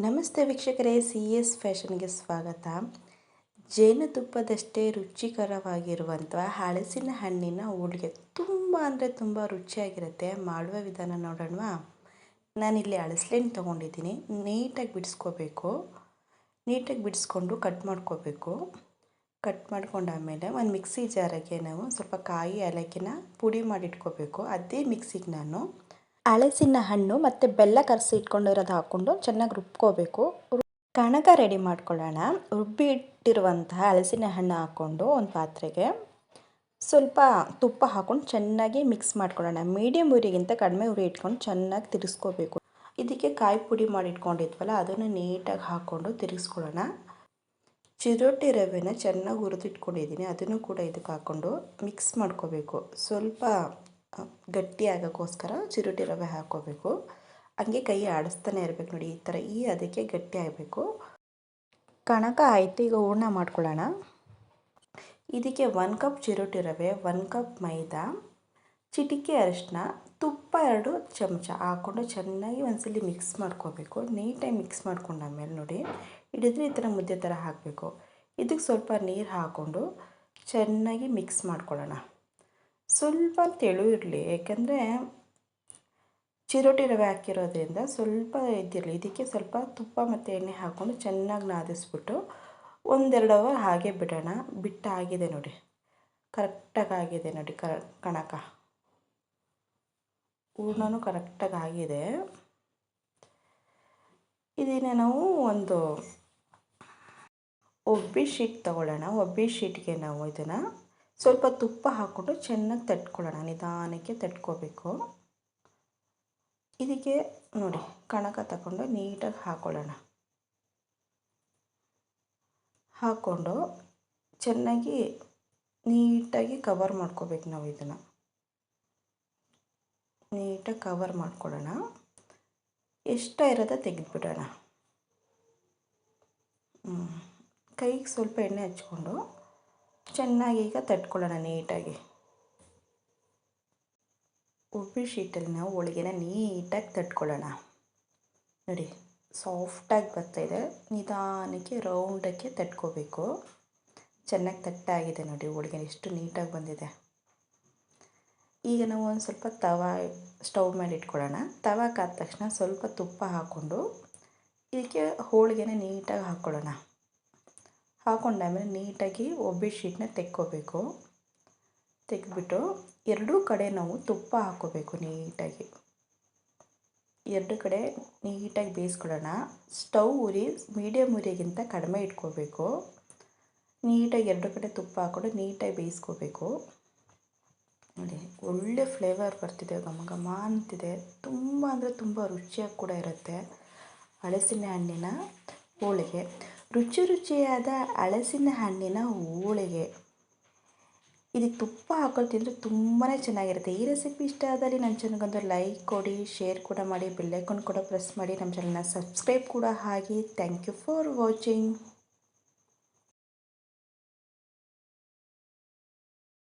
ನಮಸ್ತೆ ವೀಕ್ಷಕರೇ, C S ಫ್ಯಾಷನ್ಗೆ ಸ್ವಾಗತ. ಜೇನುತುಪ್ಪದಷ್ಟೇ ರುಚಿಕರವಾಗಿರುವಂಥ ಹಲಸಿನ ಹಣ್ಣಿನ ಹೋಳಿಗೆ ತುಂಬ ಅಂದರೆ ತುಂಬ ರುಚಿಯಾಗಿರುತ್ತೆ. ಮಾಡುವ ವಿಧಾನ ನೋಡೋಣವಾ? ನಾನಿಲ್ಲಿ ಹಲಸಲೆಣ್ಣೆ ತೊಗೊಂಡಿದ್ದೀನಿ. ನೀಟಾಗಿ ಬಿಡಿಸ್ಕೋಬೇಕು. ನೀಟಾಗಿ ಬಿಡಿಸ್ಕೊಂಡು ಕಟ್ ಮಾಡ್ಕೋಬೇಕು. ಕಟ್ ಮಾಡ್ಕೊಂಡಾದಮೇಲೆ ಒಂದು ಮಿಕ್ಸಿ ಜಾರಿಗೆ ನಾವು ಸ್ವಲ್ಪ ಕಾಯಿ ಏಲಕ್ಕಿನ ಪುಡಿ ಮಾಡಿಟ್ಕೋಬೇಕು. ಅದೇ ಮಿಕ್ಸಿಗೆ ನಾನು ಹಲಸಿನ ಹಣ್ಣು ಮತ್ತು ಬೆಲ್ಲ ಕರಸಿ ಇಟ್ಕೊಂಡಿರೋದು ಹಾಕ್ಕೊಂಡು ಚೆನ್ನಾಗಿ ರುಬ್ಕೋಬೇಕು. ಕಣಕ ರೆಡಿ ಮಾಡ್ಕೊಳ್ಳೋಣ. ರುಬ್ಬಿ ಇಟ್ಟಿರುವಂತಹ ಹಲಸಿನ ಹಣ್ಣು ಹಾಕ್ಕೊಂಡು ಒಂದು ಪಾತ್ರೆಗೆ ಸ್ವಲ್ಪ ತುಪ್ಪ ಹಾಕ್ಕೊಂಡು ಚೆನ್ನಾಗಿ ಮಿಕ್ಸ್ ಮಾಡ್ಕೊಳ್ಳೋಣ. ಮೀಡಿಯಮ್ ಉರಿಗಿಂತ ಕಡಿಮೆ ಉರಿ ಇಟ್ಕೊಂಡು ಚೆನ್ನಾಗಿ ತಿರ್ಗಿಸ್ಕೋಬೇಕು. ಇದಕ್ಕೆ ಕಾಯಿ ಪುಡಿ ಮಾಡಿಟ್ಕೊಂಡಿದ್ವಲ್ಲ ಅದನ್ನು ನೀಟಾಗಿ ಹಾಕ್ಕೊಂಡು ತಿರ್ಗಿಸ್ಕೊಳ್ಳೋಣ. ಚಿರೋಟಿ ರವೆನ ಚೆನ್ನಾಗಿ ಹುರಿದಿಟ್ಕೊಂಡಿದ್ದೀನಿ, ಅದನ್ನು ಕೂಡ ಇದಕ್ಕೆ ಹಾಕ್ಕೊಂಡು ಮಿಕ್ಸ್ ಮಾಡ್ಕೋಬೇಕು. ಸ್ವಲ್ಪ ಗಟ್ಟಿ ಆಗೋಕ್ಕೋಸ್ಕರ ಚಿರೋಟಿ ರವೆ ಹಾಕ್ಕೋಬೇಕು. ಹಂಗೆ ಕೈ ಆಡಿಸ್ತಾನೆ ಇರಬೇಕು ನೋಡಿ, ಈ ಥರ ಅದಕ್ಕೆ ಗಟ್ಟಿ ಆಗಬೇಕು. ಕಣಕ ಆಯಿತು, ಈಗ ಹೂರ್ಣ ಮಾಡ್ಕೊಳ್ಳೋಣ. ಇದಕ್ಕೆ 1 ಕಪ್ ಚಿರೋಟಿ ರವೆ, 1 ಕಪ್ ಮೈದಾ, ಚಿಟಿಕೆ ಅರಿಶಿನ, ತುಪ್ಪ 2 ಚಮಚ ಹಾಕ್ಕೊಂಡು ಚೆನ್ನಾಗಿ ಒಂದ್ಸಲಿ ಮಿಕ್ಸ್ ಮಾಡ್ಕೋಬೇಕು. ನೀಟಾಗಿ ಮಿಕ್ಸ್ ಮಾಡ್ಕೊಂಡಾದ್ಮೇಲೆ ನೋಡಿ, ಹಿಡಿದ್ರೆ ಈ ಥರ ಮುದ್ದೆ ಥರ ಹಾಕಬೇಕು. ಇದಕ್ಕೆ ಸ್ವಲ್ಪ ನೀರು ಹಾಕ್ಕೊಂಡು ಚೆನ್ನಾಗಿ ಮಿಕ್ಸ್ ಮಾಡ್ಕೊಳ್ಳೋಣ. ಸ್ವಲ್ಪ ತೆಳು ಇರಲಿ, ಯಾಕೆಂದರೆ ಚಿರೋಟಿ ರವೆ ಹಾಕಿರೋದ್ರಿಂದ ಸ್ವಲ್ಪ ಇದಿರಲಿ. ಇದಕ್ಕೆ ಸ್ವಲ್ಪ ತುಪ್ಪ ಮತ್ತು ಎಣ್ಣೆ ಹಾಕ್ಕೊಂಡು ಚೆನ್ನಾಗಿ ನಾದಿಸ್ಬಿಟ್ಟು 1-2 ಅವರ್ ಹಾಗೆ ಬಿಡೋಣ. ಆಗಿದೆ ನೋಡಿ, ಕರೆಕ್ಟಾಗಿ ಆಗಿದೆ ನೋಡಿ. ಕಣಕ ಹೂರ್ಣನೂ ಕರೆಕ್ಟಾಗಿ ಆಗಿದೆ. ಇದನ್ನು ನಾವು ಒಂದು ಒಬ್ಬಿ ಶೀಟ್ ತೊಗೊಳ್ಳೋಣ. ಒಬ್ಬಿ ಶೀಟ್ಗೆ ನಾವು ಇದನ್ನು ಸ್ವಲ್ಪ ತುಪ್ಪ ಹಾಕ್ಕೊಂಡು ಚೆನ್ನಾಗಿ ತಟ್ಕೊಳ್ಳೋಣ. ನಿಧಾನಕ್ಕೆ ತಟ್ಕೋಬೇಕು. ಇದಕ್ಕೆ ನೋಡಿ, ಕಣಕ ತಗೊಂಡು ನೀಟಾಗಿ ಹಾಕ್ಕೊಳ್ಳೋಣ. ಹಾಕ್ಕೊಂಡು ಚೆನ್ನಾಗಿ ನೀಟಾಗಿ ಕವರ್ ಮಾಡ್ಕೋಬೇಕು. ನಾವು ಇದನ್ನು ನೀಟಾಗಿ ಕವರ್ ಮಾಡ್ಕೊಳ್ಳೋಣ. ಎಷ್ಟು ಇರೋದ ತೆಗೆದುಬಿಡೋಣ. ಕೈಗೆ ಸ್ವಲ್ಪ ಎಣ್ಣೆ ಹಚ್ಕೊಂಡು ಚೆನ್ನಾಗಿ ಈಗ ತಟ್ಕೊಳ್ಳೋಣ ನೀಟಾಗಿ. ಉಬ್ಬಿ ಶೀಟಲ್ಲಿ ನಾವು ಹೋಳಿಗೆನ ನೀಟಾಗಿ ತಟ್ಕೊಳ್ಳೋಣ. ನೋಡಿ, ಸಾಫ್ಟಾಗಿ ಬರ್ತಾಯಿದೆ. ನಿಧಾನಕ್ಕೆ ರೌಂಡಕ್ಕೆ ತಟ್ಕೋಬೇಕು. ಚೆನ್ನಾಗಿ ತಟ್ಟಾಗಿದೆ ನೋಡಿ, ಹೋಳಿಗೆ ಎಷ್ಟು ನೀಟಾಗಿ ಬಂದಿದೆ. ಈಗ ನಾವು ಒಂದು ಸ್ವಲ್ಪ ಸ್ಟವ್ ಮೇಲೆ ಇಟ್ಕೊಳ್ಳೋಣ. ತವ ಕಾದ ತಕ್ಷಣ ಸ್ವಲ್ಪ ತುಪ್ಪ ಹಾಕ್ಕೊಂಡು ಇದಕ್ಕೆ ಹೋಳಿಗೆನ ನೀಟಾಗಿ ಹಾಕ್ಕೊಳ್ಳೋಣ. ಹಾಕ್ಕೊಂಡಾದ್ಮೇಲೆ ನೀಟಾಗಿ ಒಬ್ಬಿ ಶೀಟನ್ನ ತೆಕ್ಕೋಬೇಕು. ತೆಗೆದ್ಬಿಟ್ಟು ಎರಡೂ ಕಡೆ ನಾವು ತುಪ್ಪ ಹಾಕ್ಕೋಬೇಕು. ನೀಟಾಗಿ ಎರಡು ಕಡೆ ನೀಟಾಗಿ ಬೇಯಿಸ್ಕೊಳ್ಳೋಣ. ಸ್ಟವ್ ಉರಿ ಮೀಡಿಯಮ್ ಉರಿಗಿಂತ ಕಡಿಮೆ ಇಟ್ಕೋಬೇಕು. ನೀಟಾಗಿ ಎರಡು ಕಡೆ ತುಪ್ಪ ಹಾಕ್ಕೊಂಡು ನೀಟಾಗಿ ಬೇಯಿಸ್ಕೋಬೇಕು. ನೋಡಿ, ಒಳ್ಳೆ ಫ್ಲೇವರ್ ಬರ್ತಿದೆ, ಘಮ ಘಮ ಅಂತಿದೆ. ತುಂಬ ಅಂದರೆ ತುಂಬ ರುಚಿಯಾಗಿ ಕೂಡ ಇರುತ್ತೆ ಹಲಸಿನ ಹಣ್ಣಿನ ಹೋಳಿಗೆ. ರುಚಿಯಾದ ಹಲಸಿನ ಹಣ್ಣಿನ ಹೋಳಿಗೆ. ಇದಕ್ಕೆ ತುಪ್ಪ ಹಾಕೊಂಡು ತಿಂದರೆ ತುಂಬಾ ಚೆನ್ನಾಗಿರುತ್ತೆ. ಈ ರೆಸಿಪಿ ಇಷ್ಟ ಆದಲ್ಲಿ ನನ್ನ ಚಾನಲ್ಗೊಂದು ಲೈಕ್ ಕೊಡಿ, ಶೇರ್ ಕೂಡ ಮಾಡಿ, ಬೆಲ್ ಐಕಾನ್ ಕೂಡ ಪ್ರೆಸ್ ಮಾಡಿ, ನಮ್ಮ ಚಾನಲ್ನ ಸಬ್ಸ್ಕ್ರೈಬ್ ಕೂಡ ಆಗಿ. Thank you for watching.